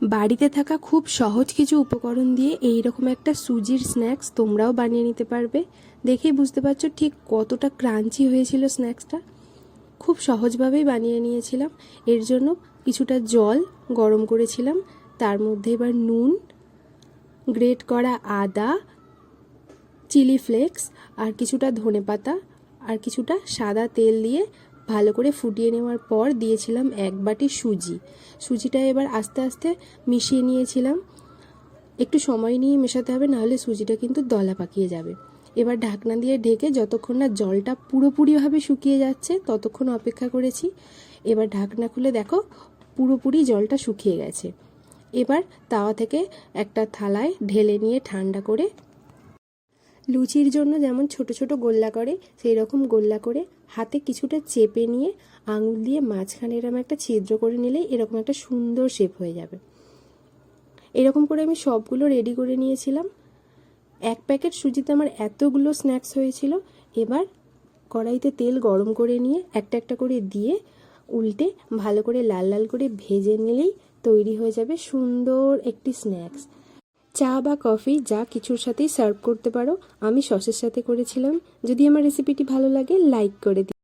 বাড়িতে থাকা খুব সহজ কিছু উপকরণ দিয়ে এই রকম একটা সুজির স্ন্যাক্স তোমরাও বানিয়ে নিতে পারবে। দেখেই বুঝতে পারছো ঠিক কতটা ক্রাঞ্চি হয়েছিল স্ন্যাক্সটা। খুব সহজভাবেই বানিয়ে নিয়েছিলাম। এর জন্য কিছুটা জল গরম করেছিলাম, তার মধ্যে এবার নুন, গ্রেট করা আদা, চিলি ফ্লেক্স আর কিছুটা ধনেপাতা আর কিছুটা সাদা তেল দিয়ে ভালো করে ফুটিয়ে নেওয়ার পর দিয়েছিলাম 1 বাটি সুজি। সুজিটা এবার আস্তে আস্তে মিশিয়ে নিয়েছিলাম। একটু সময় নিয়ে মেশাতে হবে, নাহলে সুজিটা কিন্তু দলা পাকিয়ে যাবে। এবার ঢাকনা দিয়ে ঢেকে যতক্ষণ না জলটা পুরোপুরিভাবে শুকিয়ে যাচ্ছে ততক্ষণ অপেক্ষা করেছি। এবার ঢাকনা খুলে দেখো পুরোপুরি জলটা শুকিয়ে গেছে। এবার তাওয়া থেকে একটা থালায় ঢেলে নিয়ে ঠান্ডা করে লুচির জন্য যেমন ছোট ছোট গোল্লা করে সেই রকম গোল্লা করে হাতে কিছুটা চেপে নিয়ে আঙুল দিয়ে মাঝখানে এরকম একটা ছিদ্র করে নিলেই এরকম একটা সুন্দর শেপ হয়ে যাবে। এরকম করে আমি সবগুলো রেডি করে নিয়েছিলাম। 1 প্যাকেট সুজিতে আমার এতগুলো স্ন্যাক্স হয়েছিল। এবার কড়াইতে তেল গরম করে নিয়ে একটা একটা করে দিয়ে উল্টে ভালো করে লাল লাল করে ভেজে নিলেই তৈরি হয়ে যাবে সুন্দর একটি স্ন্যাক্স। চা বা কফি যা কিছুর সাথেই সার্ভ করতে পারো। আমি সসের সাথে করেছিলাম। যদি আমার রেসিপিটি ভালো লাগে লাইক করে দিও।